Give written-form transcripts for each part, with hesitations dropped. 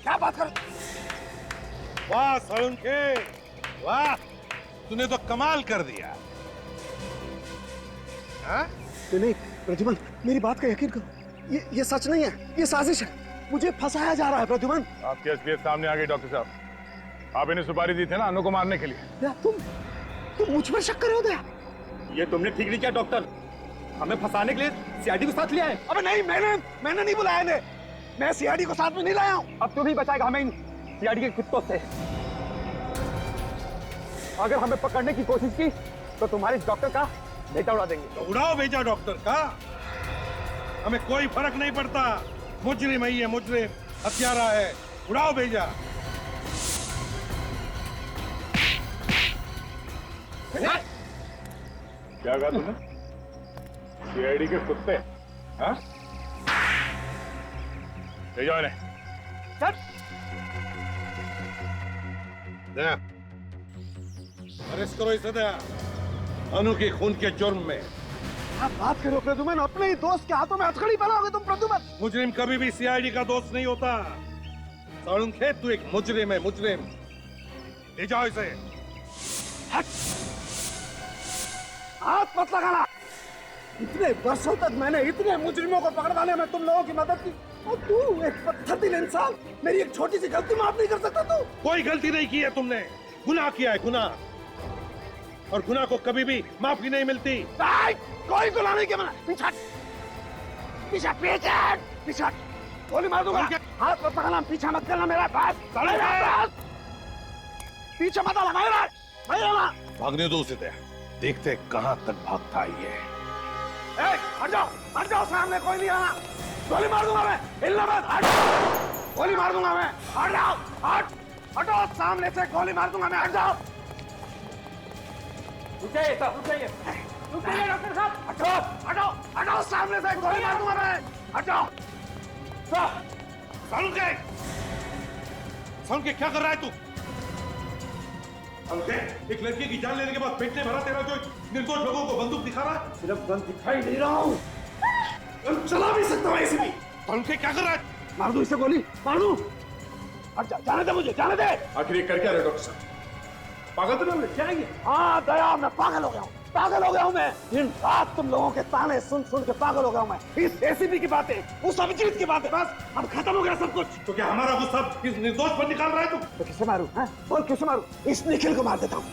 क्या बात कर? वाह सालुंखे, वाह, तूने तो कमाल कर दिया। हाँ? नहीं प्रद्युमन, मेरी बात का यकीन करो, ये सच नहीं है, ये साजिश है। मुझे फंसाया जा रहा है प्रद्युमन। आपके एसपीएस सामने आ गई डॉक्टर साहब। आप इन्हें सुपारी दी थे ना अनु को मारने के लिए। तुम मुझ पर शक कर रहे हो दया? ये तुमने ठीक नहीं किया डॉक्टर, हमें फंसाने के लिए सीआईडी को साथ लिया है। अबे नहीं, मैंने नहीं बुलाया इन्हें, मैं सीआईडी को साथ में नहीं लाया हूँ। अब तू नहीं बचाएगा हमें इन सीआईडी के कुत्तों से। अगर हमें पकड़ने की कोशिश की तो तुम्हारे डॉक्टर का बेटा उड़ा देंगे। तो उड़ाओ बेटा डॉक्टर का, हमें कोई फर्क नहीं पड़ता। मुजरिम है ये, मुजरिम हत्यारा है, उड़ाओ भेजा। क्या कहा तुमने? सीआईडी के कुत्ते? हाँ? ले जाओ इन्हें। दया, अरेस्ट करो इसे दया, अनु के खून के जुर्म में। आप बात करो प्रद्युमन, अपने ही दोस्त के हाथों में हथकड़ी बनाओगे तुम प्रद्युमन। मुजरिम कभी भी सीआईडी का दोस्त नहीं होता। सालुंखे, तू एक मुजरिम है, मुजरिम। ले जाओ इसे। हाथ मत लगाना। इतने वर्षों तक मैंने इतने मुजरिमों को पकड़वाने में तुम लोगों की मदद की, और तू एक पत्थर दिल इंसान, मेरी एक छोटी सी गलती माफ नहीं कर सकता तू? कोई गलती नहीं की है तुमने, गुनाह किया है, गुनाह, और गुनाह को कभी भी माफी नहीं मिलती। कोई गुनाह नहीं किया मैंने। पीछे पीछे पीछे पीछे, गोली मार दूंगा। हाथ मत लगाना, पीछे मत करना मेरा पास। पीछे मत आना, भागने दो उसे दया, देखते कहां तक भागता है ये। हट जाओ, सामने कोई नहीं आना। गोली मार दूंगा मैं, हिलना मत। हट, गोली मार दूंगा मैं। हट जाओ, हटो, सामने से गोली मार दूंगा मैं। हट जाओ। रुकिए डॉक्टर साहब, हटो, सामने से गोली मार दूंगा मैं। हट जाओ। सालुंखे, सालुंखे क्या कर रहा है तू? सालुंखे, एक लड़की की जान लेने के बाद पेट में भरा तेरा जो निर्दोष लोगों को बंदूक दिखा रहा है। सिर्फ गन दिखाई नहीं रहा हूँ, चला भी सकता हूँ ऐसे भी। सालुंखे क्या कर रहा है? मार दूं इसे गोली, मार दूं। हट जा, जाने दे मुझे, जाने दे। आखिर ये कर क्या रहे डॉक्टर साहब? पागल तो नहीं हो क्या है ये? हाँ दया, मैं पागल हो गया हूँ, मैं। दिन रात तुम लोगों के ताने सुन सुन के पागल हो गया हूँ मैं। इस एसीपी की बातें, उस अभिजीत की बातें, बस अब खत्म हो गया सब कुछ। तो क्या हमारा गुस्सा इस निर्दोष पर निकाल रहा है तू? तो किसे मारूं? बोल किसे मारूं? इस निखिल को मार देता हूँ।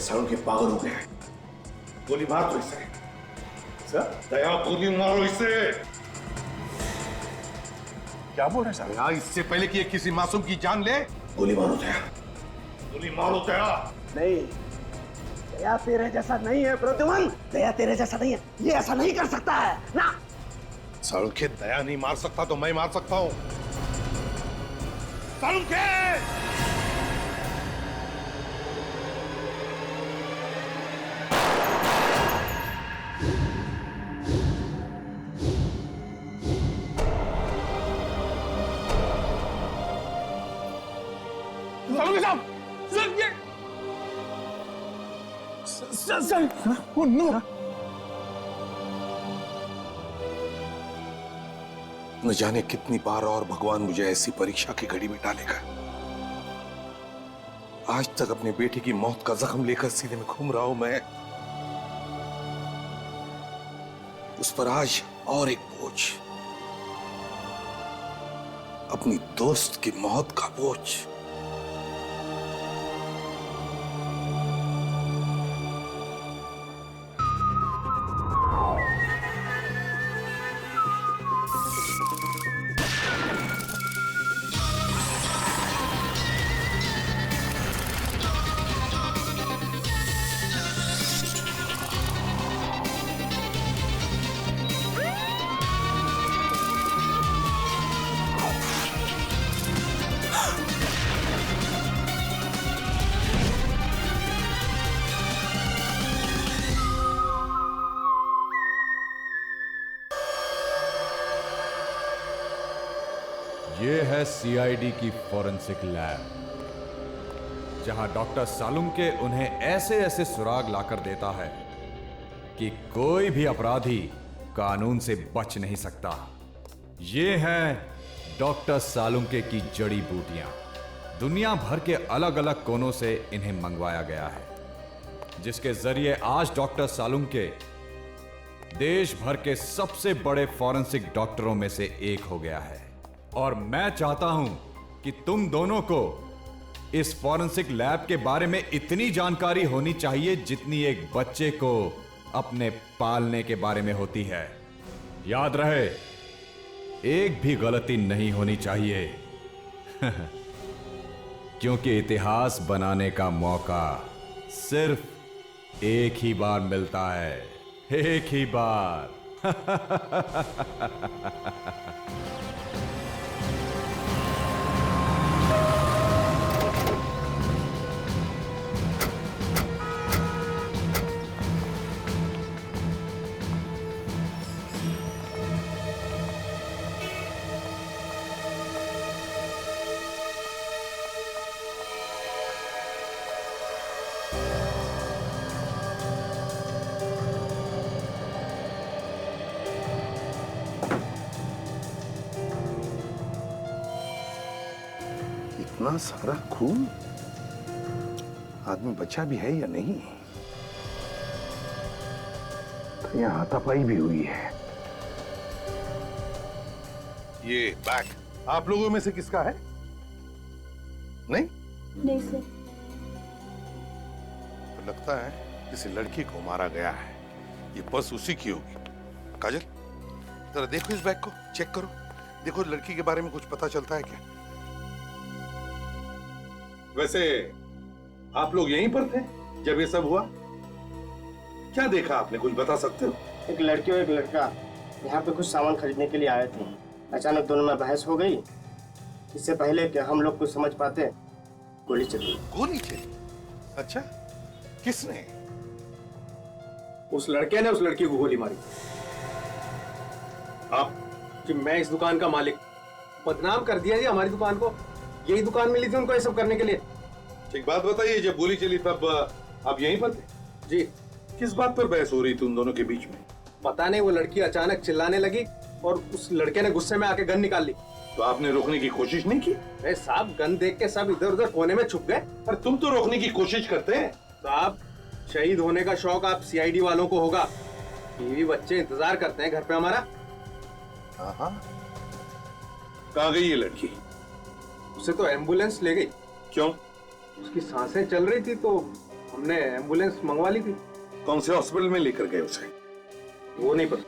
सालुंखे पागल हो गया है, गोली मार दो इसे। दया, गोली मारो इसे। क्या बोल रहे साहब? दया, इससे पहले कि ये किसी मासूम की जान ले, गोली मारो दया, गोली मारो दया। नहीं, दया तेरे जैसा नहीं है प्रद्युमन, दया तेरे जैसा नहीं है, ये ऐसा नहीं कर सकता है ना। सालुंखे, दया नहीं मार सकता तो मैं मार सकता हूं। सालुंखे! न जाने कितनी बार और भगवान मुझे ऐसी परीक्षा की घड़ी में डालेगा। आज तक अपने बेटे की मौत का जख्म लेकर सीने में घूम रहा हूं मैं, उस पर आज और एक बोझ, अपनी दोस्त की मौत का बोझ। ये है सीआईडी की फॉरेंसिक लैब, जहां डॉक्टर सालुंखे उन्हें ऐसे ऐसे सुराग लाकर देता है कि कोई भी अपराधी कानून से बच नहीं सकता। ये हैं डॉक्टर सालुंके की जड़ी बूटियां। दुनिया भर के अलग अलग कोनों से इन्हें मंगवाया गया है, जिसके जरिए आज डॉक्टर सालुंके देश भर के सबसे बड़े फॉरेंसिक डॉक्टरों में से एक हो गया है। और मैं चाहता हूं कि तुम दोनों को इस फॉरेंसिक लैब के बारे में इतनी जानकारी होनी चाहिए जितनी एक बच्चे को अपने पालने के बारे में होती है। याद रहे, एक भी गलती नहीं होनी चाहिए क्योंकि इतिहास बनाने का मौका सिर्फ एक ही बार मिलता है, एक ही बार। इतना सारा खून, आदमी बचा भी है या नहीं? तो यहाँ हाथापाई भी हुई है। ये बैग आप लोगों में से किसका है? नहीं? नहीं सर। तो लगता है किसी लड़की को मारा गया है। ये पर्स उसी की होगी। काजल, जरा देखो इस बैग को, चेक करो। देखो लड़की के बारे में कुछ पता चलता है क्या? वैसे आप लोग यहीं पर थे जब ये सब हुआ? क्या देखा आपने, कुछ बता सकते हो? एक लड़की और एक लड़का यहाँ पे कुछ सामान खरीदने के लिए आए थे। अचानक दोनों में बहस हो गई। इससे पहले कि हम लोग कुछ समझ पाते, गोली चली। गोली चली? अच्छा, किसने? उस लड़के ने उस लड़की को गोली मारी। आप? कि मैं इस दुकान का मालिक, बदनाम कर दिया जी हमारी दुकान को। यही दुकान मिली थी उनको ये सब करने के लिए। एक बात बताइए, जब गोली चली तब आप यहीं पर थे? जी। किस बात पर बहस हो रही थी उन दोनों के बीच में? पता नहीं, वो लड़की अचानक चिल्लाने लगी और उस लड़के ने गुस्से में आके गन निकाल ली। तो आपने रोकने की कोशिश नहीं की? अरे साहब, गन देख के सब इधर उधर कोने में छुप गए। पर तुम तो रोकने की कोशिश करते हैं। साहब, शहीद होने का शौक आप सीआईडी वालों को होगा। बीवी बच्चे इंतजार करते हैं घर पे हमारा। हाँ। कहाँ गई ये लड़की? उसे तो एम्बुलेंस ले गई। क्यों? उसकी सांसें चल रही थी तो हमने एम्बुलेंस मंगवा ली थी। कौन से हॉस्पिटल में लेकर गए उसे? वो नहीं पता।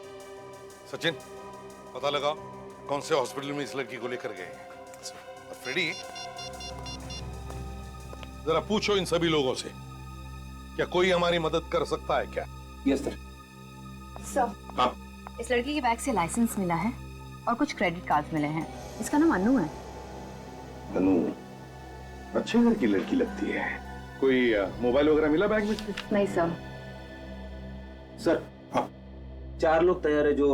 सचिन, पता लगाओ कौन से हॉस्पिटल में इस लड़की को लेकर गए। और फ्रेडी, जरा पूछो इन सभी लोगों से, क्या कोई हमारी मदद कर सकता है क्या? Yes sir. सर, हाँ। इस लड़की के बैग से लाइसेंस मिला है और कुछ क्रेडिट कार्ड मिले हैं। इसका नाम अनु है। अनु अच्छे घर की लड़की लगती है। कोई मोबाइल वगैरह मिला बैग में? नहीं सर। सर, हाँ। 4 लोग तैयार है जो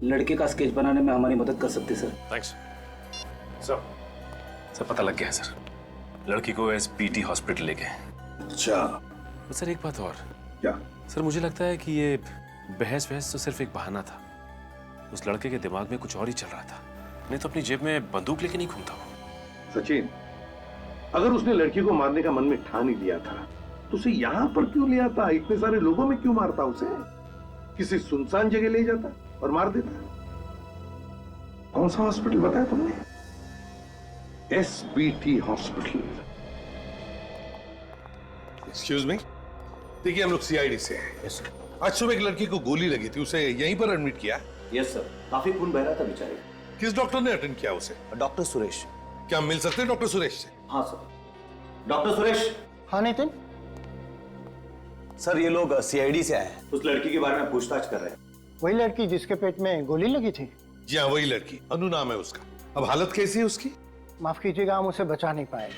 लड़के का स्केच बनाने में हमारी मदद कर सकते सर। Thanks sir. पता लग गया है सर। लड़की को एसपीटी हॉस्पिटल ले गए। अच्छा। तो सर एक बात और। क्या? सर मुझे लगता है कि ये बहस तो सिर्फ एक बहाना था। उस लड़के के दिमाग में कुछ और ही चल रहा था, नहीं तो अपनी जेब में बंदूक लेके नहीं घूमता वो। सचिन, अगर उसने लड़की को मारने का मन में ठान ही लिया था तो उसे यहाँ पर क्यों ले आता? इतने सारे लोगों में क्यों मारता उसे? किसी सुनसान जगह ले जाता और मार देता। कौन सा हॉस्पिटल बताया तुमने? SBT hospital. एक्सक्यूज मी, देखिए हम लोग सीआईडी से हैं। Yes sir. आज सुबह एक लड़की को गोली लगी थी, उसे यहीं पर एडमिट किया? यस सर, काफी खून बह रहा था बेचारे। किस डॉक्टर ने अटेंड किया उसे? डॉक्टर सुरेश। क्या हम मिल सकते हैं डॉक्टर सुरेश से? हाँ सर। डॉक्टर सुरेश। हाँ नितिन। सर, ये लोग सीआईडी से आए हैं, उस लड़की के बारे में पूछताछ कर रहे हैं। वही लड़की जिसके पेट में गोली लगी थी? जी हाँ, वही लड़की। अनु नाम है उसका। अब हालत कैसी है उसकी? माफ कीजिएगा, हम उसे बचा नहीं पाए।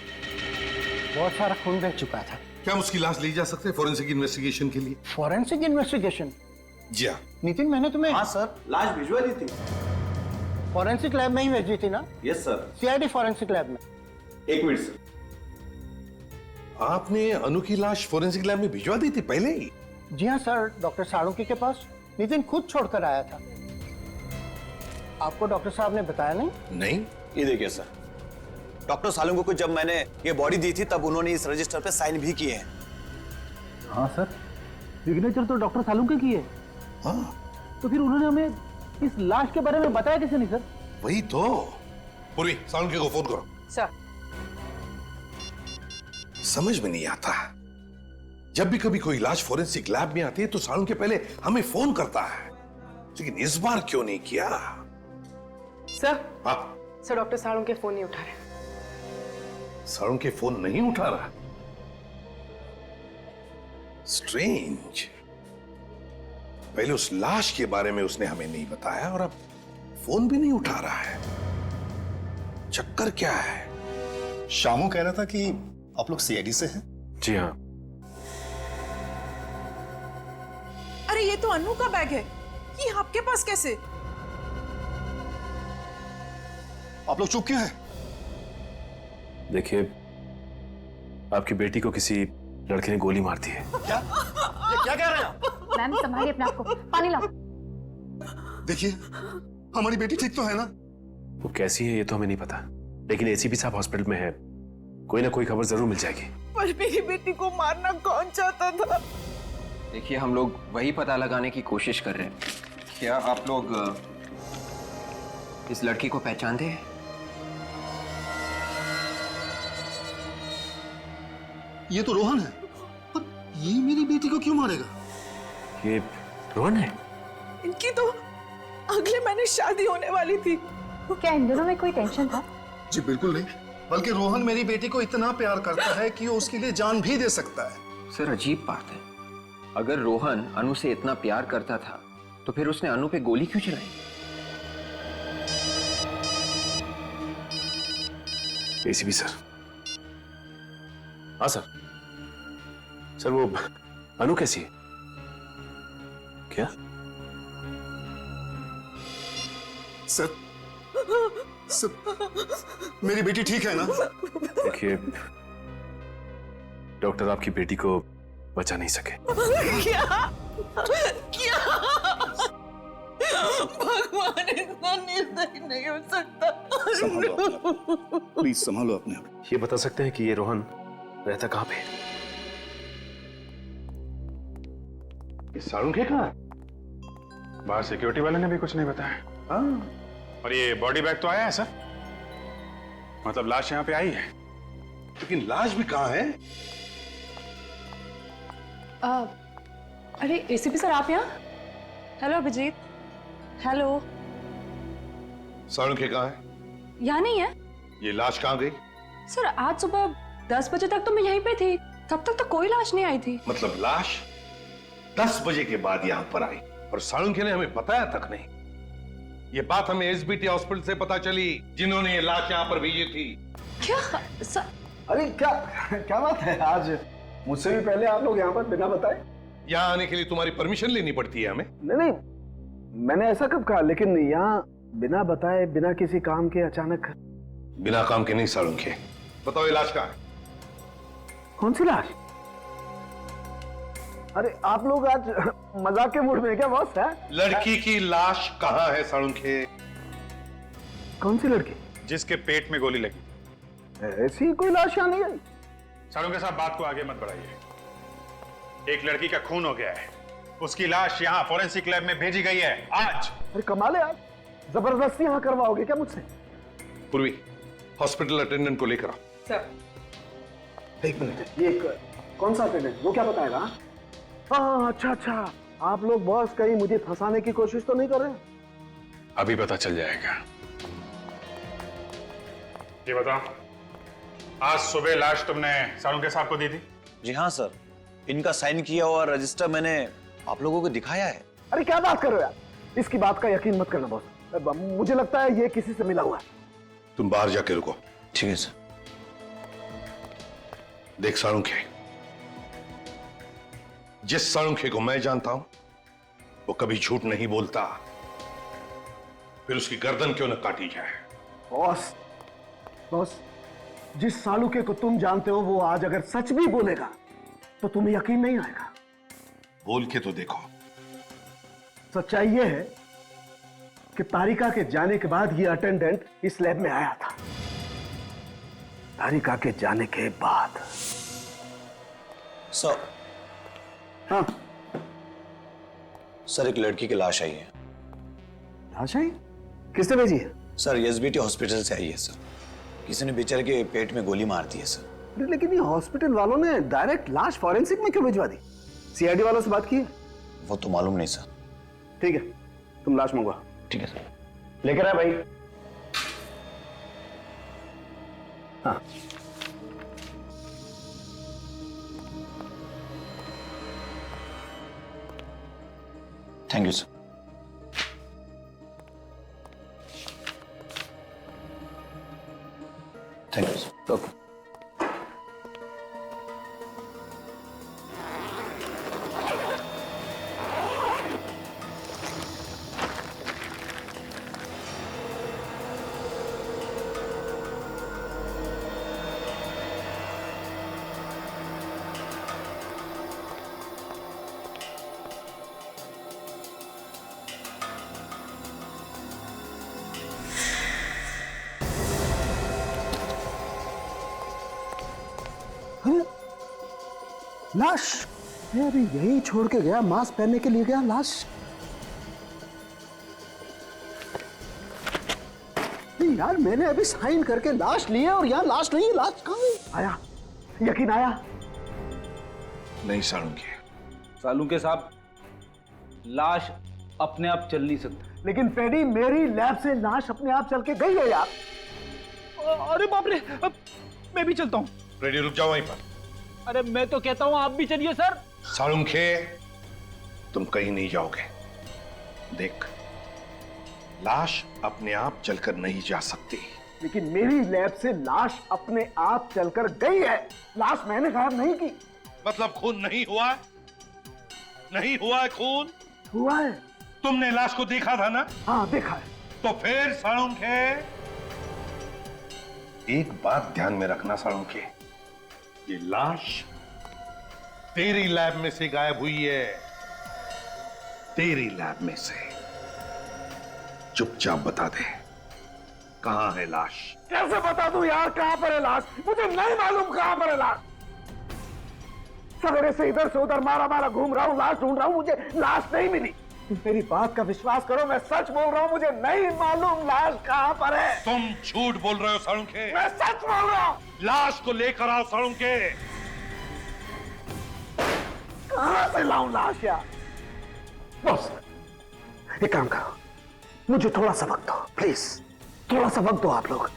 बहुत सारा खून बह चुका था। क्या हम उसकी लाश ले जा सकते हैं फॉरेंसिक इन्वेस्टिगेशन के लिए? Forensic investigation? जी हाँ। नितिन, मैंने तुम्हें हाँ सर, लाश भिजवा दी थी। फॉरेंसिक लैब में ही भेजी थी ना? Yes sir. CID forensic lab में। 1 मिनट सर। आपने अनु की लाश फॉरेंसिक लैब में भिजवा दी थी पहले ही? जी हाँ सर, डॉक्टर साळुंके के पास नितिन खुद छोड़कर आया था। आपको डॉक्टर साहब ने बताया नहीं? नहीं। ये देखिए सर, डॉक्टर सालुंके को जब मैंने ये बॉडी दी थी तब उन्होंने इस रजिस्टर पे साइन भी किए हैं। हाँ सर, सिग्नेचर तो डॉक्टर सालुंके की है। हाँ, तो फिर उन्होंने हमें इस लाश के बारे में बताया कैसे नहीं सर? वही तो। पूर्वी, सालुंके को फोन करो। सर। समझ में नहीं आता, जब भी कभी कोई इलाज फोरेंसिक लैब में आती है तो सालुंके पहले हमें फोन करता है, लेकिन इस बार क्यों नहीं किया? सर। हाँ सर, डॉक्टर साळुंके फोन नहीं उठा रहे। सालुंके फोन नहीं उठा रहा? स्ट्रेंज। पहले उस लाश के बारे में उसने हमें नहीं बताया और अब फोन भी नहीं उठा रहा है। चक्कर क्या है? शामू कह रहा था कि आप लोग सीआईडी से हैं। जी हाँ। अरे ये तो अनु का बैग है, ये आपके पास कैसे? आप लोग चुप क्यों हैं? देखिए, आपकी बेटी को किसी लड़के ने गोली मार दी है। क्या? ये क्या कह रहे हैं आप? मैम संभालिए अपने आप को, पानी लाओ। देखिए, हमारी बेटी ठीक तो है ना? वो कैसी है ये तो हमें नहीं पता, लेकिन एसीपी साहब हॉस्पिटल में है, कोई ना कोई खबर जरूर मिल जाएगी। पर मेरी बेटी को मारना कौन चाहता था? देखिए, हम लोग वही पता लगाने की कोशिश कर रहे हैं। क्या आप लोग इस लड़की को पहचानते हैं? ये तो रोहन है, पर ये मेरी बेटी को क्यों मारेगा? ये रोहन है? इनकी तो अगले महीने शादी होने वाली थी। क्या इन दोनों में कोई टेंशन था? जी बिल्कुल नहीं, बल्कि रोहन मेरी बेटी को इतना प्यार करता है कि वो उसके लिए जान भी दे सकता है। सर, अजीब बात है, अगर रोहन अनु से इतना प्यार करता था तो फिर उसने अनु पे गोली क्यों चलाई? ACP sir. हाँ सर। सर, वो अनु कैसी है? क्या? सर, मेरी बेटी ठीक है ना? देखिए, डॉक्टर आपकी बेटी को बचा नहीं सके। क्या? क्या? भगवान इतना निर्दयी नहीं हो सकता। प्लीज संभालो अपने आप। ये बता सकते हैं कि ये रोहन रहता कहाँ पे? ये सालुंके कहाँ है? बाहर सिक्योरिटी वाले ने भी कुछ नहीं बताया। हाँ, और ये बॉडी बैग तो आया है सर, मतलब लाश यहाँ पे आई है। लेकिन लाश भी कहाँ है? अरे एसीपी सर, आप यहाँ? हेलो अभिजीत। हेलो। सालुंके कहाँ है? यहाँ नहीं है ये लाश कहाँ गई? सर। आज सुबह 10 बजे तक तो मैं यहीं पे थी, तब तक तो कोई लाश नहीं आई थी। मतलब लाश 10 बजे के बाद यहाँ पर आई और सालुंके ने हमें बताया तक नहीं। ये बात हमें एसबीटी हॉस्पिटल से पता चली, जिन्होंने ये लाश यहाँ पर भेजी थी। क्या सर? अरे क्या क्या बात है, आज मुझसे भी पहले आप लोग यहाँ पर बिना बताए? यहाँ आने के लिए तुम्हारी परमिशन लेनी पड़ती है हमें। नहीं, मैंने ऐसा कब कहा, लेकिन यहाँ बिना बताए, बिना किसी काम के अचानक। बिना काम के नहीं सालुंके। बताओ ये लाश कहाँ है? कौन सी लाश? अरे आप लोग आज मजाक के मूड में क्या बॉस? है लड़की की लाश कहाँ है सालुंके? कौन सी लड़की? जिसके पेट में गोली लगी। ऐसी कोई लाश यहाँ नहीं आई। सालुंके साहब, बात को आगे मत बढ़ाइए। एक लड़की का खून हो गया है, उसकी लाश यहाँ फोरेंसिक लैब में भेजी गई है आज। अरे कमाल है, आप जबरदस्ती यहाँ करवाओगे क्या मुझसे? पूर्वी, हॉस्पिटल अटेंडेंट को लेकर आओ। सर। एक मिनट, ये कौन सा अटेंडेंट? वो क्या बताएगा? हाँ, अच्छा, आप लोग बॉस कहीं मुझे फंसाने की कोशिश तो नहीं कर रहे? अभी पता चल जाएगा। ये बताओ, आज सुबह लाश तुमने सालुंके साहब को दी थी? जी हाँ सर, इनका साइन किया हुआ रजिस्टर मैंने आप लोगों को दिखाया है। अरे क्या बात कर रहे हो यार, इसकी बात का यकीन मत करना बॉस, मुझे लगता है ये किसी से मिला हुआ है। तुम बाहर जाके रुको। ठीक है सर। देख सालुंके, जिस सालुंके को मैं जानता हूं वो कभी झूठ नहीं बोलता, फिर उसकी गर्दन क्यों न काटी जाए। बॉस, जिस सालुके को तुम जानते हो वो आज अगर सच भी बोलेगा तो तुम्हें यकीन नहीं आएगा। बोल के तो देखो। सच्चाई ये है कि तारिका के जाने के बाद ये अटेंडेंट इस लैब में आया था। तारिका के जाने के बाद। सर। हाँ सर, एक लड़की की लाश आई है। लाश आई? किसने भेजी है? सर, एसबीटी हॉस्पिटल से आई है सर। किसी ने बेचारे के पेट में गोली मार दी है सर। लेकिन ये हॉस्पिटल वालों ने डायरेक्ट लाश फॉरेंसिक में क्यों भिजवा दी? सीआईडी वालों से बात की है? वो तो मालूम नहीं सर। ठीक है, तुम लाश मंगवा। ठीक है सर। लेकर आ भाई। हाँ thank you sir. Thank you sir. Okay. लाश? अरे यही छोड़ के गया, मास्क पहनने के लिए गया, लाश? यार मैंने अभी साइन करके लाश ली है और यहाँ लाश नहीं है। लाश कहाँ है? आया, यकीन आया? नहीं सालुंके। सालुंके साहब, लाश अपने आप चल नहीं सकती। लेकिन पेडी, मेरी लैब से लाश अपने आप चल के गई है यार। अरे बाप रे, अब मैं भी चलता हूँ। रेडी, रुक जाओ वहीं पर। अरे मैं तो कहता हूँ आप भी चलिए सर। सालुंके, तुम कहीं नहीं जाओगे। देख, लाश अपने आप चलकर नहीं जा सकती। लेकिन मेरी लैब से लाश अपने आप चलकर गई है। लाश मैंने गायब नहीं की। मतलब खून नहीं हुआ? नहीं हुआ है खून? हुआ है। तुमने लाश को देखा था ना? हाँ देखा है। तो फिर सालुंके, एक बात ध्यान में रखना सालुंके, ये लाश तेरी लैब में से गायब हुई है। तेरी लैब में से। चुपचाप बता दे, कहां है लाश? कैसे बता दूं यार कहां पर है लाश? मुझे नहीं मालूम कहां पर है लाश। सवेरे से इधर से उधर मारा मारा घूम रहा हूं, लाश ढूंढ रहा हूं, मुझे लाश नहीं मिली। मेरी बात का विश्वास करो, मैं सच बोल रहा हूं, मुझे नहीं मालूम लाश कहां पर है। तुम झूठ बोल रहे हो सालुंके। मैं सच बोल रहा हूं। लाश को लेकर आओ सालुंके। कहां से लाऊं लाश यार? बस एक काम करो, मुझे थोड़ा सा वक्त दो प्लीज। थोड़ा सा वक्त दो आप लोग।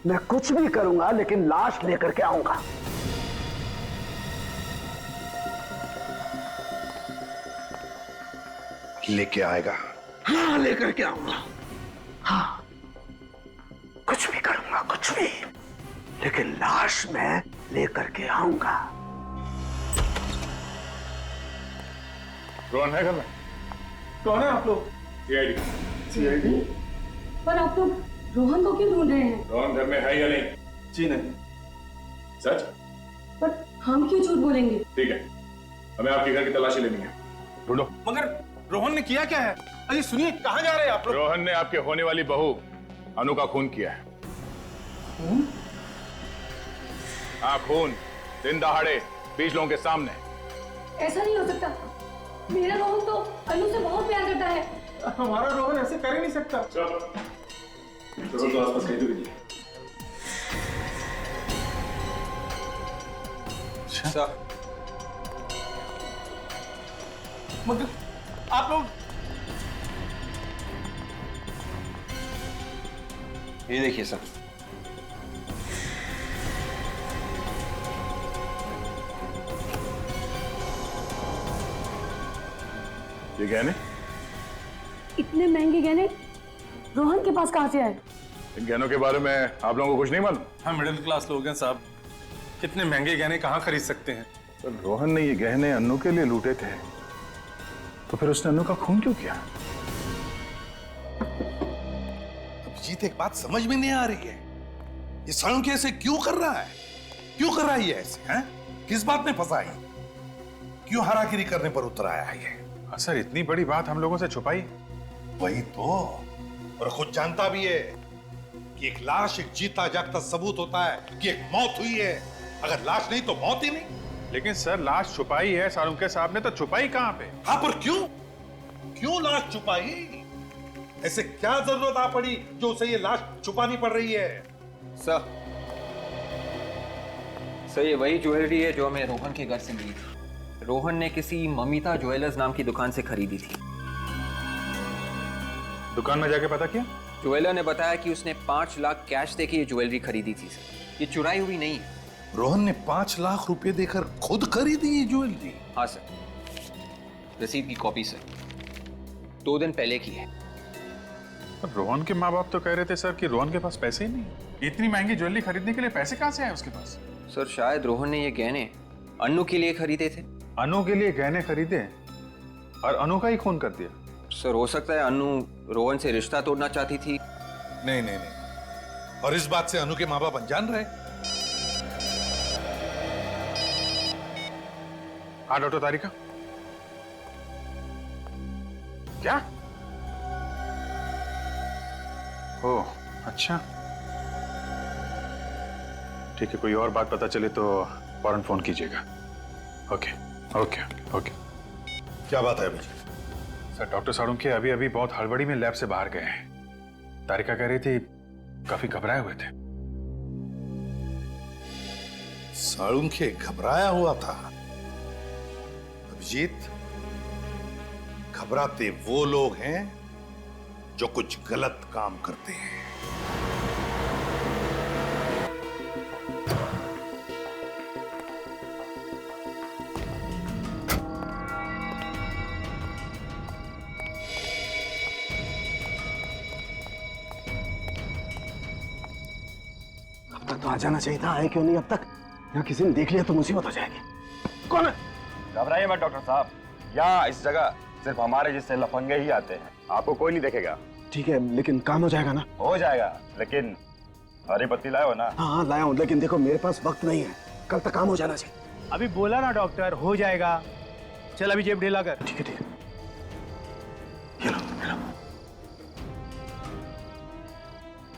मैं कुछ भी करूंगा लेकिन लाश लेकर के आऊंगा। लेके आएगा? हाँ लेकर के आऊंगा। हाँ कुछ भी करूंगा, कुछ भी, लेकिन लाश मैं लेकर के आऊंगा। रोहन है घर में? कौन है आप लोग? सीआईडी। पर आप लोग रोहन को क्यों ढूंढ रहे हैं? रोहन घर में है या नहीं? जी नहीं। सच? पर हम क्यों झूठ बोलेंगे? ठीक है, हमें आपके घर की तलाशी लेनी है। ढूंढो। मगर रोहन ने किया क्या है? अरे सुनिए, कहाँ जा रहे हैं आप लोग? रोहन ने आपके होने वाली बहू अनु का खून किया है। हाँ, खून दिन दहाड़े 20 लोगों के सामने। ऐसा नहीं हो सकता। मेरा रोहन तो अनु से बहुत प्यार करता है। हमारा रोहन ऐसे कर ही नहीं सकता। चलो तो आसपास कहीं तो कीजिए। अच्छा, मगर आप लोग ये देखिए सर। ये गहने? इतने महंगे गहने रोहन के पास कहाँ से आए? इन गहनों के बारे में आप लोगों को कुछ नहीं मालूम? हम मिडिल क्लास लोग हैं साहब, कितने महंगे गहने कहाँ खरीद सकते हैं? तो रोहन ने ये गहने अन्नू के लिए लूटे थे, तो फिर उसने अन्नू का खून क्यों किया? अभिजीत, एक बात समझ में नहीं आ रही है, ये सालुंके ऐसे क्यों कर रहा है? क्यों कर रहा है ये ऐसे? हैं? किस बात में फंसा है? क्यों हारागिरी करने पर उतर आया है ये? सर इतनी बड़ी बात हम लोगों से छुपाई? वही तो, और खुद जानता भी है कि एक लाश एक जीता जागता सबूत होता है कि एक मौत हुई है। अगर लाश नहीं तो मौत ही नहीं। लेकिन सर लाश छुपाई है सालुंके साहब ने, तो छुपाई कहां पे? हाँ, पर क्यों लाश छुपाई? ऐसे क्या जरूरत आ पड़ी जो उसे ये लाश छुपानी पड़ रही है? सर ये वही ज्वेलरी है जो हमें रोहन के घर से मिली थी। रोहन ने किसी ममिता ज्वेलर्स नाम की दुकान से खरीदी थी। दुकान में जाके पता किया? ज्वेलर ने बताया कि उसने 5 लाख कैश देके ये ज्वेलरी खरीदी थी सर। ये चुराई हुई नहीं है। रोहन ने 5 लाख रुपए देकर खुद खरीदी ये ज्वेलरी? हाँ सर, रसीद की कॉपी सर, 2 दिन पहले की है। रोहन के माँ बाप तो कह रहे थे सर कि रोहन के पास पैसे ही नहीं। इतनी महंगी ज्वेलरी खरीदने के लिए पैसे कहां से आए उसके पास? सर शायद रोहन ने ये गहने अनु के लिए खरीदे थे। अनु के लिए गहने खरीदे और अनु का ही खून कर दिया? सर हो सकता है अनु रोहन से रिश्ता तोड़ना चाहती थी। नहीं। और इस बात से अनु के माँ बाप अनजान रहे? हाँ डॉक्टर तारिका, क्या? ओह अच्छा, ठीक है, कोई और बात पता चले तो फौरन फोन कीजिएगा। ओके। क्या बात है अभी? सर डॉक्टर सालुंके अभी अभी बहुत हड़बड़ी में लैब से बाहर गए हैं। तारिका कह रही थी काफी घबराए हुए थे। सालुंके घबराया हुआ था? अभिजीत, घबराते वो लोग हैं जो कुछ गलत काम करते हैं। अब तक तो आ जाना चाहिए था, आए क्यों नहीं अब तक? यहाँ किसी ने देख लिया तो मुसीबत हो जाएगी। कौन है? घबराइए मत डॉक्टर साहब, यहाँ इस जगह सिर्फ हमारे जैसे लफंगे ही आते हैं, आपको कोई नहीं देखेगा। ठीक है, लेकिन काम हो जाएगा ना? हो जाएगा, लेकिन हरी पत्ती लाए हो ना? हाँ लाया हूँ, लेकिन देखो मेरे पास वक्त नहीं है, कल तक काम हो जाना चाहिए। अभी बोला ना डॉक्टर, हो जाएगा। चल अभी जेब ढीला कर। ठीक है।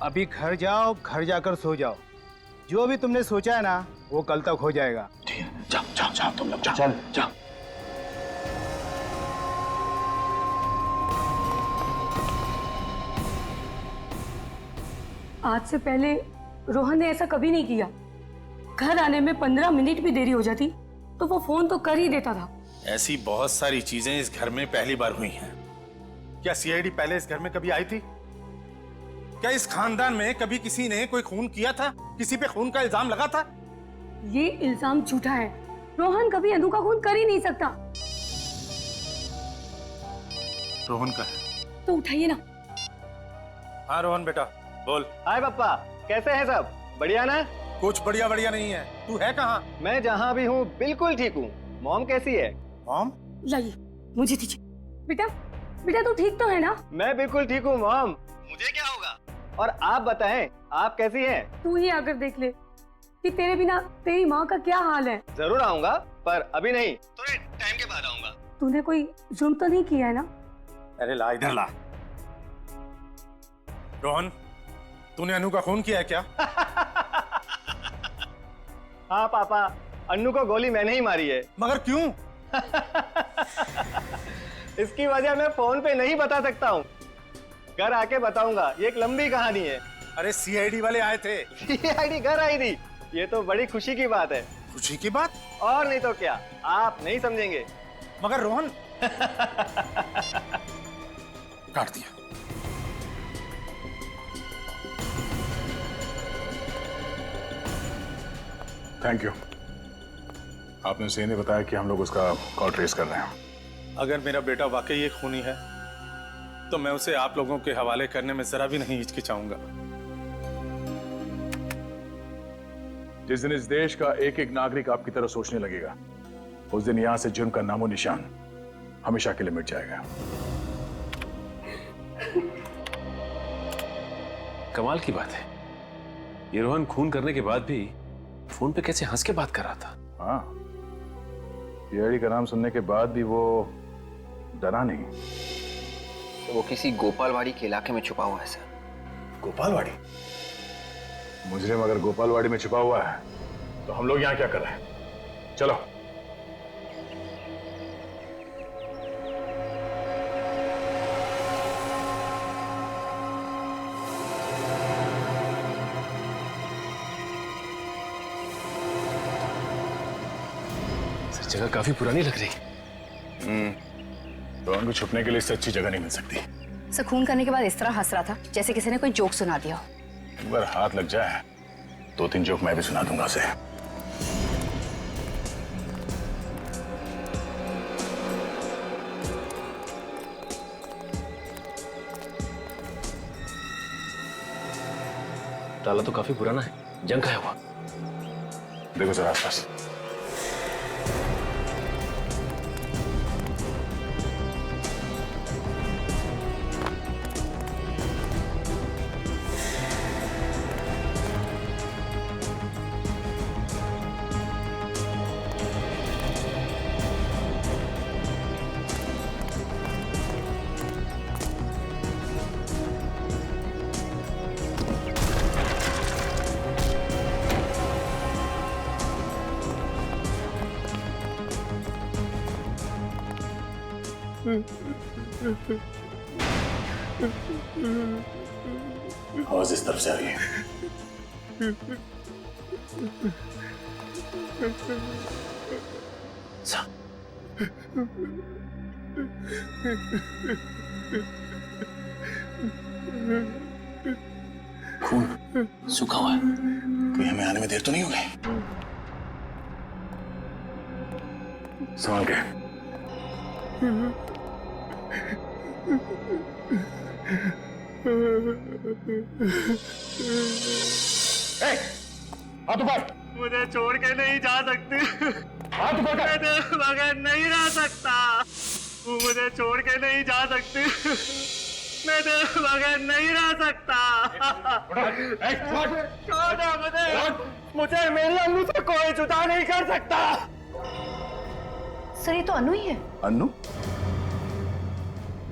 अभी घर जाओ, घर जाकर सो जाओ। जो भी तुमने सोचा है ना वो कल तक हो जाएगा। ठीक है, जाओ तुम लोग जाओ। आज से पहले रोहन ने ऐसा कभी नहीं किया। घर आने में 15 मिनट भी देरी हो जाती तो वो फोन तो कर ही देता था। ऐसी बहुत सारी चीजें इस घर में पहली बार हुई हैं। क्या सीआईडी पहले इस घर में कभी आई थी? क्या इस खानदान में कभी किसी ने कोई खून किया था? किसी पे खून का इल्जाम लगा था? ये इल्जाम झूठा है। रोहन कभी अनु का खून कर ही नहीं सकता। रोहन का है तो उठाइए ना। हाँ रोहन बेटा बोल। हाय पापा, कैसे हैं सब? बढ़िया ना? कुछ बढ़िया नहीं है। तू है कहाँ? मैं जहाँ भी हूँ बिल्कुल ठीक हूँ। मॉम कैसी है? मॉम? लाइए, मुझे दीजिए। बेटा तू ठीक तो है ना? मैं बिल्कुल ठीक हूँ मॉम। मुझे क्या होगा? और आप बताएं, आप कैसी हैं? तू ही आकर देख ले कि तेरे बिना तेरी माँ का क्या हाल है। जरूर आऊंगा, पर अभी नहीं, थोड़े टाइम के बाद आऊंगा। तूने कोई जुर्म तो नहीं किया है ना? अरे ला इधर ला। रोहन, तूने अनु का खून किया है क्या? हाँ पापा, अन्नू को गोली मैंने ही मारी है। मगर क्यों? इसकी वजह मैं फोन पे नहीं बता सकता हूँ, घर आके बताऊंगा। ये एक लंबी कहानी है। अरे सीआईडी वाले आए थे। सीआईडी घर आई थी? ये तो बड़ी खुशी की बात है। खुशी की बात? और नहीं तो क्या, आप नहीं समझेंगे। मगर रोहन काट दिया। Thank you. आपने उसे नहीं बताया कि हम लोग उसका कॉल ट्रेस कर रहे हैं। अगर मेरा बेटा वाकई एक खूनी है तो मैं उसे आप लोगों के हवाले करने में जरा भी नहीं हिचकिचाऊंगा। जिस दिन इस देश का एक एक नागरिक आपकी तरह सोचने लगेगा, उस दिन यहां से जुर्म का नामो निशान हमेशा के लिए मिट जाएगा। कमाल की बात है, ये रोहन खून करने के बाद भी फोन पे कैसे हंस के बात कर रहा था। हाँ, सीआईडी का नाम सुनने के बाद भी वो डरा नहीं। तो वो किसी गोपालवाड़ी के इलाके में छुपा हुआ है सर। गोपालवाड़ी? मुजरिम अगर गोपालवाड़ी में छुपा हुआ है तो हम लोग यहाँ क्या कर रहे हैं? चलो। जगह काफी पुरानी लग रही। रोहन को छुपने के लिए इससे अच्छी जगह नहीं मिल सकती। सर खून करने के बाद इस तरह हंस रहा था जैसे किसी ने कोई जोक सुना दिया हो। अगर हाथ लग जाए 2-3 जोक मैं भी सुना दूंगा उसे। ताला तो काफी पुराना है, जंग खाया हुआ। देखो सर आसपास। आवाज इस तरफ से आ रही है। खून सूखा हुआ है। कहीं हमें आने में देर तो नहीं होगी? संभाल के। हाथ ऊपर। मुझे छोड़ के नहीं जा सकती। हाथ ऊपर कर। मैं तेरे बगैर नहीं रह सकता। तू मुझे छोड़ के नहीं जा सकती। मैं तेरे बगैर नहीं रह सकता। छोड़ दे मुझे मेरी अनु से कोई जुदा नहीं कर सकता। सर ये तो अनु ही है। अनु?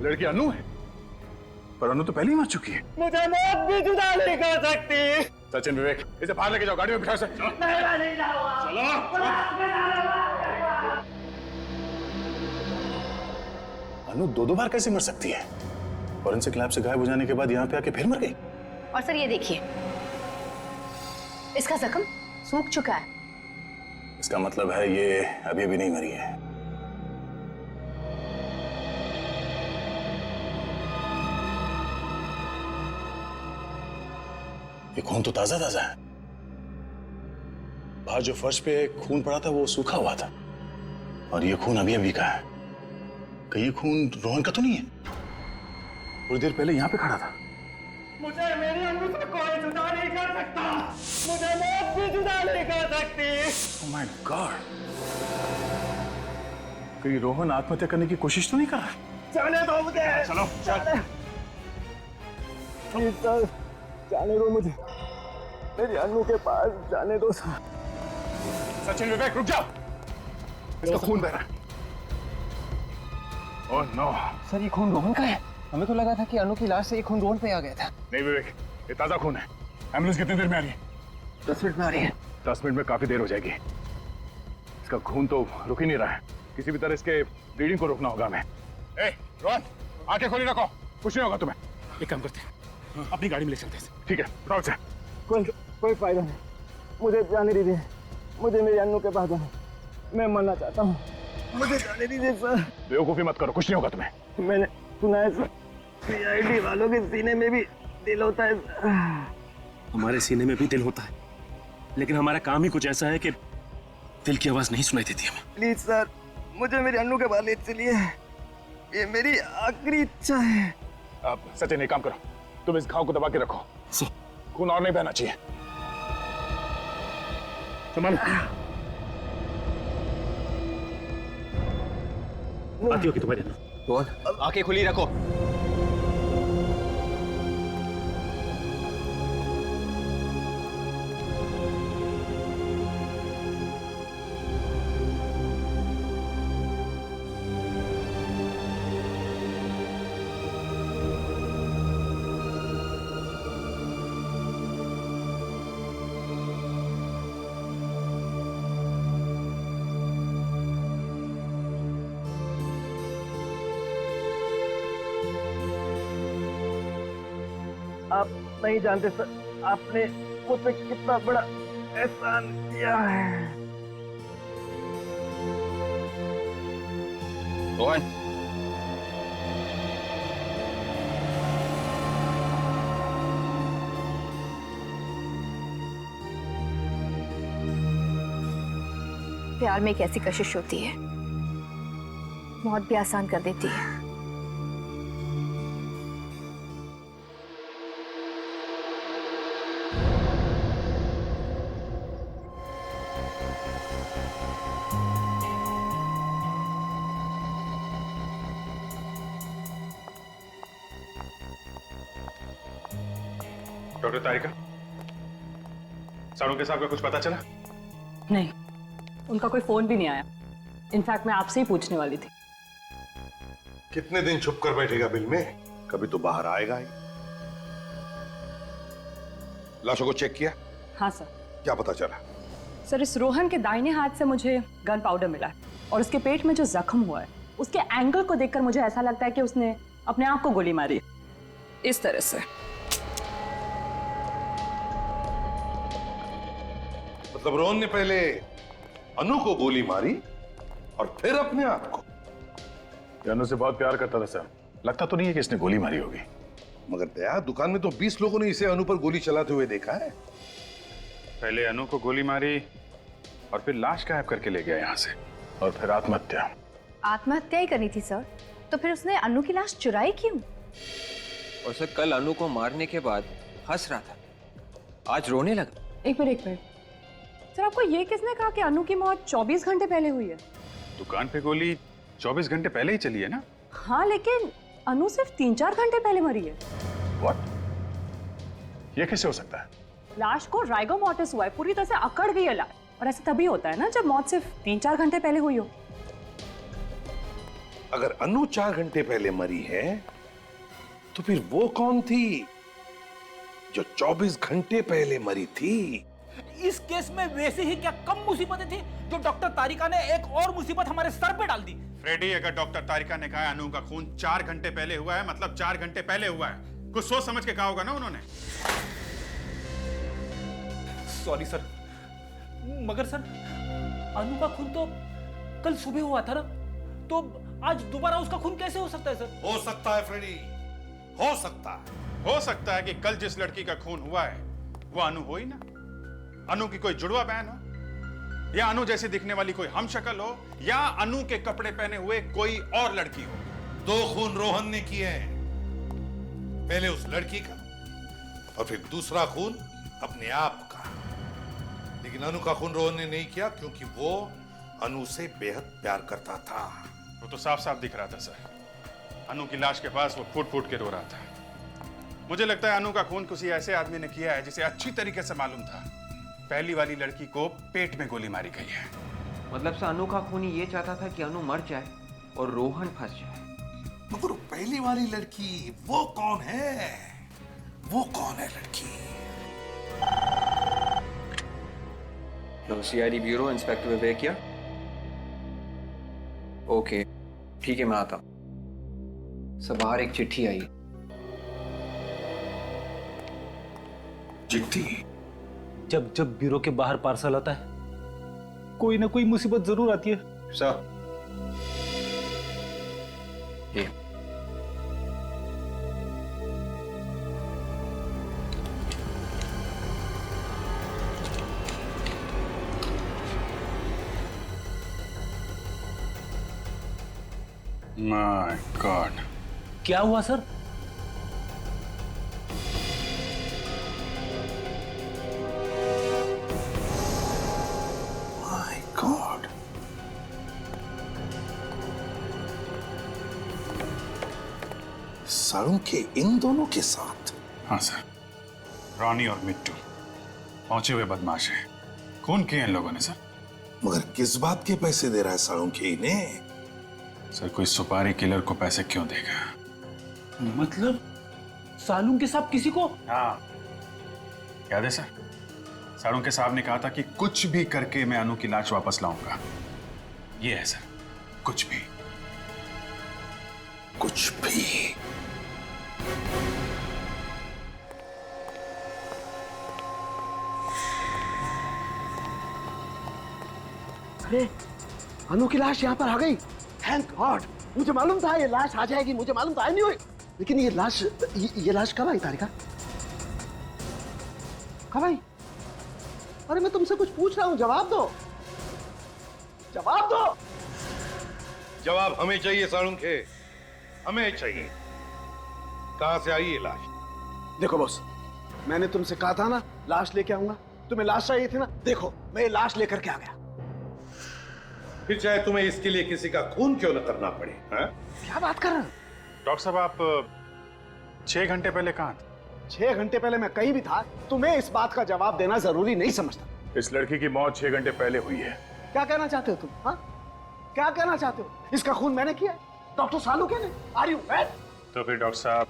लड़की अनु है? पर अनु तो पहले ही मर चुकी है। मुझे मौत भी जुदा नहीं कर सकती। सचिन, विवेक, इसे बाहर लेके जाओ, गाड़ी में बिठा से। नहीं जाऊंगा। अनु 2 बार कैसे मर सकती है? फॉरेंसिक लैब से गायब हो जाने के बाद यहाँ पे आके फिर मर गई। और सर ये देखिए, इसका जख्म सूख चुका है। इसका मतलब है ये अभी अभी नहीं मरी है। ये खून तो ताजा ताजा है। बाहर जो फर्श पे खून पड़ा था वो सूखा हुआ था, और ये खून अभी अभी का है। कहीं ये खून रोहन का तो नहीं है? थोड़ी देर पहले यहाँ पे खड़ा था। मुझे मेरी अनु से कोई जुदा नहीं कर सकता। मुझे मौत भी जुदा नहीं कर सकती। Oh my God! कहीं रोहन आत्महत्या करने की कोशिश तो नहीं कर रहा? जाने दो मुझे। चलो चल। सर जाने दो मुझे, मेरी अनु के पास जाने दो सर। सचिन, विवेक, रुक जाओ। इसका खून बह रहा है। Oh no. सर ये खून रोहन का है। हमें तो लगा था कि अनु की लाश से ये खून रोहन पे आ गया था। नहीं विवेक, ये ताजा खून है। एम्बुलेंस कितनी देर में आ रही है? 10 मिनट में आ रही है। 10 मिनट में काफी देर हो जाएगी। इसका खून तो रुक ही नहीं रहा है। किसी भी तरह इसके ब्लीडिंग को रोकना होगा हमें। ए, रोहन, आंखें खोली रखो, कुछ नहीं होगा तुम्हें। एक काम करते हैं, अपनी गाड़ी में ले चलते हैं। ठीक है, उठाओ से। कोई फायदा नहीं, मुझे जाने दीजिए। मुझे मेरी अनु के पास जाना, मैं मरना चाहता हूँ। मुझे जाने दीजिए सर। बेवकूफी मत करो, कुछ नहीं होगा तुम्हें। मैंने सुना है सर, सीआईडी वालों के सीने में भी दिल होता है। हमारे सीने में भी दिल होता है, लेकिन हमारा काम ही कुछ ऐसा है कि दिल की आवाज नहीं सुनाई देती हमें। प्लीज सर, मुझे मेरी अनु के पास ले चलिए। ये मेरी आखिरी इच्छा है। आप सचिन एक काम करो, तुम इस घाव को दबा के रखो। खून और नहीं बहना चाहिए। संभालो। आती होगी तुम्हारी अनु। रोहन, आंखें खुली रखो। आप नहीं जानते सर, आपने मुझ पे कितना बड़ा एहसान किया है। रोहन, प्यार में एक ऐसी कशिश होती है, मौत भी आसान कर देती है। डॉक्टर तारिका, सालुंके साहब का कुछ पता चला? नहीं, उनका कोई फोन भी नहीं आया। इनफैक्ट मैं आपसे ही पूछने वाली थी। कितने दिन छुप कर बैठेगा बिल में? कभी तो बाहर आएगा ही। लाशों को चेक किया? हाँ सर। क्या पता चला? सर, इस रोहन के दाहिने हाथ से मुझे गन पाउडर मिला है और उसके पेट में जो जख्म हुआ है उसके एंगल को देखकर मुझे ऐसा लगता है कि उसने अपने आप को गोली मारी इस तरह से। मतलब रोहन ने पहले अनु को गोली मारी और फिर अपने आप को? अनु से बहुत प्यार करता था सर, लगता तो नहीं है कि इसने गोली मारी होगी। मगर दया, दुकान में तो 20 लोगों ने इसे अनु पर गोली चलाते हुए देखा है। पहले अनु को गोली मारी और फिर लाश गायब करके ले गया यहाँ से, और फिर आत्महत्या। आत्महत्या ही करनी थी सर, तो फिर उसने अनु की लाश चुराई क्यों? और सर, कल अनु को मारने के बाद हंस रहा था, आज रोने लगा। एक मिनट सर, आपको ये किसने कहा कि अनु की मौत 24 घंटे पहले हुई है? दुकान पे गोली 24 घंटे पहले ही चली है ना? हाँ, लेकिन अनु सिर्फ 3-4 घंटे पहले मरी है। What? ये कैसे हो सकता है? लाश को राइगो मॉर्टिस हुआ है, पूरी तरह से अकड़ गई है लाश, और ऐसा तभी होता है ना जब मौत सिर्फ 3-4 घंटे पहले हुई हो। अगर अनु 4 घंटे पहले मरी है तो फिर वो कौन थी जो 24 घंटे पहले मरी थी? इस केस में वैसे ही क्या कम मुसीबतें थी जो डॉक्टर तारिका ने एक और मुसीबत हमारे सर पे डाल दी। फ्रेडी, अगर डॉक्टर तारिका ने कहा है अनु का खून 4 घंटे पहले हुआ है, मतलब 4 घंटे पहले हुआ है। कुछ सोच समझ के कहा होगा ना उन्होंने। सॉरी सर, मगर सर अनु का खून तो कल सुबह हुआ था ना, तो आज दोबारा उसका खून कैसे हो सकता है सर? हो सकता है फ्रेडी, हो सकता है कि कल जिस लड़की का खून हुआ है वो अनु हो ही ना। अनु की कोई जुड़वा बहन हो, या अनु जैसी दिखने वाली कोई हमशक्ल हो, या अनु के कपड़े पहने हुए कोई और लड़की हो। 2 खून रोहन ने किए हैं, पहले उस लड़की का और फिर दूसरा खून अपने आप का। लेकिन अनु का खून रोहन ने नहीं किया क्योंकि वो अनु से बेहद प्यार करता था। वो तो साफ साफ दिख रहा था सर, अनु की लाश के पास वो फूट फूट के रो रहा था। मुझे लगता है अनु का खून किसी ऐसे आदमी ने किया है जिसे अच्छी तरीके से मालूम था पहली वाली लड़की को पेट में गोली मारी गई है। मतलब से अनु का खूनी ये चाहता था कि अनु मर जाए और रोहन फंस जाए। मगर पहली वाली लड़की वो कौन है? वो कौन है लड़की? सीआईडी ब्यूरो, इंस्पेक्टर विवेक या? ओके, ठीक है, मैं आता हूं। सब बाहर एक चिट्ठी आई। चिट्ठी? जब जब ब्यूरो के बाहर पार्सल आता है कोई ना कोई मुसीबत जरूर आती है सर। ये माय गॉड, क्या हुआ सर? सालुंके इन दोनों के साथ? हाँ सर, रानी और मिट्टू पहुंचे हुए बदमाश हैं। खून किए इन लोगों ने सर। मगर किस बात के पैसे दे रहा है सालुंके इन्हें? सर, कोई सुपारी किलर को पैसे क्यों देगा? मतलब सालुंके साहब किसी को? हाँ, याद है सर, सालुंके साहब ने कहा था कि कुछ भी करके मैं अनु की लाश वापस लाऊंगा। ये है सर, कुछ भी। कुछ भी? अरे अनु की लाश यहाँ पर आ गई। Thank God. मुझे मालूम था ये लाश आ जाएगी, मुझे मालूम था, नहीं हुई। लेकिन ये लाश कब आई तारिका? कब आई? अरे मैं तुमसे कुछ पूछ रहा हूँ, जवाब दो, जवाब दो। जवाब हमें चाहिए साळुंखे, हमें चाहिए। कहां से आई ये लाश? देखो बॉस, मैंने तुमसे कहा था ना लाश लेके आऊंगा, तुम्हें लाश चाहिए थी ना, देखो मैं ये लाश लेकर के आ गया। फिर चाहे तुम्हें इसके लिए किसी का खून क्यों न करना पड़े। क्या बात कर रहे हो? डॉक्टर साहब आप 6 घंटे पहले कहाँ थे? 6 घंटे पहले मैं कहीं भी था, तुम्हें इस बात का जवाब देना जरूरी नहीं समझता। इस लड़की की मौत 6 घंटे पहले हुई है। क्या कहना चाहते हो तुम? हाँ, क्या कहना चाहते हो? इसका खून मैंने किया है, डॉक्टर सालुंखे ने। Are you mad? तो फिर डॉक्टर साहब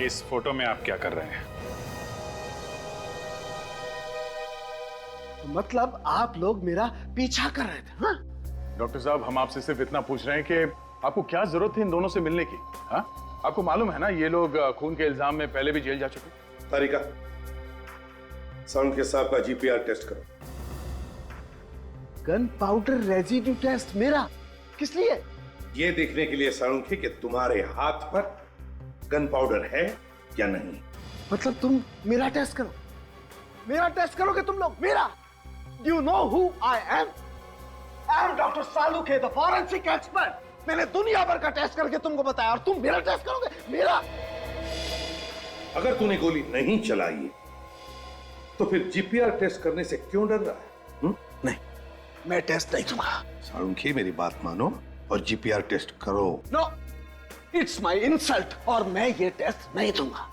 इस फोटो में आप क्या कर रहे हैं? मतलब आप लोग मेरा पीछा कर रहे थे? हाँ? डॉक्टर साहब हम आपसे सिर्फ इतना पूछ रहे हैं कि आपको क्या जरूरत थी इन दोनों से मिलने की? हाँ? आपको मालूम है ना ये लोग खून के इल्जाम में पहले भी जेल जा चुके। तारिका, साळुंखे साहब का जीपीआर टेस्ट करो। गन पाउडर रेजिड्यू टेस्ट मेरा? किस लिए? ये देखने के लिए साळुंखे कि तुम्हारे हाथ पर गन पाउडर है या नहीं। मतलब तुम मेरा टेस्ट करो, मेरा टेस्ट करोगे तुम लोग? मेरा? Do you know who I am? I am Dr. Salunkhe, the forensic expert. मैंने दुनिया भर का टेस्ट करके तुमको बताया और तुम मेरा टेस्ट करोगे? मेरा? अगर तूने गोली नहीं चलाई तो फिर जीपीआर टेस्ट करने से क्यों डर रहा है? नहीं, मैं टेस्ट नहीं दूंगा। साळुंखे मेरी बात मानो और जीपीआर टेस्ट करो। नो, इट्स माई इंसल्ट और मैं ये टेस्ट नहीं दूंगा।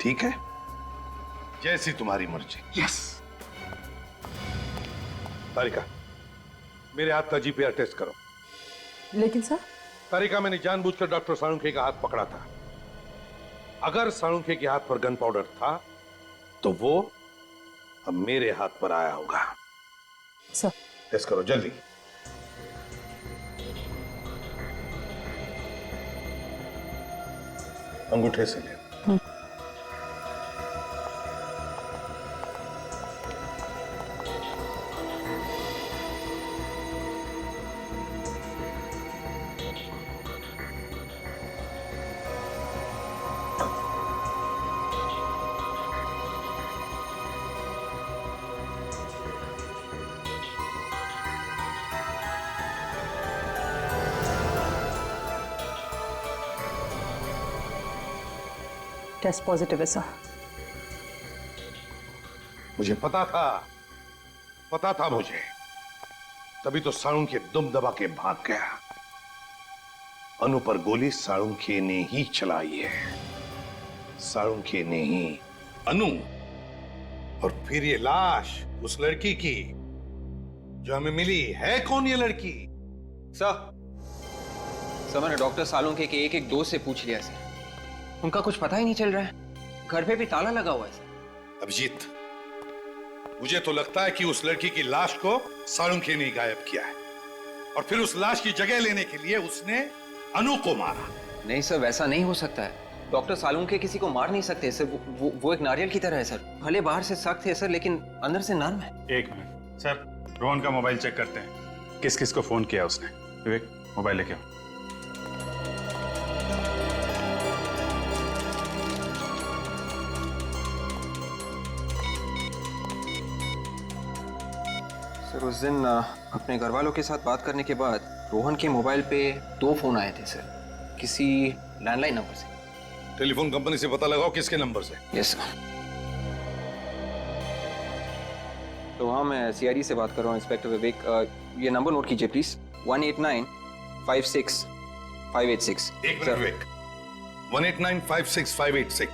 ठीक है, जैसी तुम्हारी मर्जी। यस। तारिका, मेरे हाथ का जीपीआर टेस्ट करो। लेकिन सर? तारिका, मैंने जानबूझकर डॉक्टर साळुंखे का हाथ पकड़ा था। अगर साळुंखे के हाथ पर गन पाउडर था तो वो अब मेरे हाथ पर आया होगा। सर टेस्ट करो जल्दी। अंगूठे से ले। टेस्ट पॉजिटिव है सर। मुझे पता था मुझे, तभी तो साळुंखे दुम दबा के भाग गया। अनु पर गोली साळुंखे ने ही चलाई है, साळुंखे ने ही। अनु और फिर ये लाश उस लड़की की जो हमें मिली है। कौन ये लड़की? सर मैंने डॉक्टर सालुंखे के एक दोस्त से पूछ लिया सर, उनका कुछ पता ही नहीं चल रहा है। घर पे भी ताला लगा हुआ है सर। अभिजीत, मुझे तो लगता है कि उस लड़की की लाश को साळुंखे ने गायब किया है और फिर उस लाश की जगह लेने के लिए उसने अनु को मारा। नहीं सर, वैसा नहीं हो सकता है। डॉक्टर सालुंखे किसी को मार नहीं सकते सर। वो एक नारियल की तरह है सर। भले बाहर से सख्त है सर, लेकिन अंदर से नर्म है। 1 मिनट सर, रोहन का मोबाइल चेक करते हैं। किस किस को फोन किया उसने? विवेक, मोबाइल लेके आओ। सर उस दिन अपने घर वालों के साथ बात करने के बाद रोहन के मोबाइल पे 2 फोन आए थे सर, किसी लैंडलाइन नंबर से। टेलीफोन कंपनी से पता लगाओ किसके नंबर से। Yes sir. तो हाँ, मैं सीआईडी से बात कर रहा हूँ, इंस्पेक्टर विवेक। ये नंबर नोट कीजिए प्लीज, 18956 586। एक मिनट विवेक, 18956 586।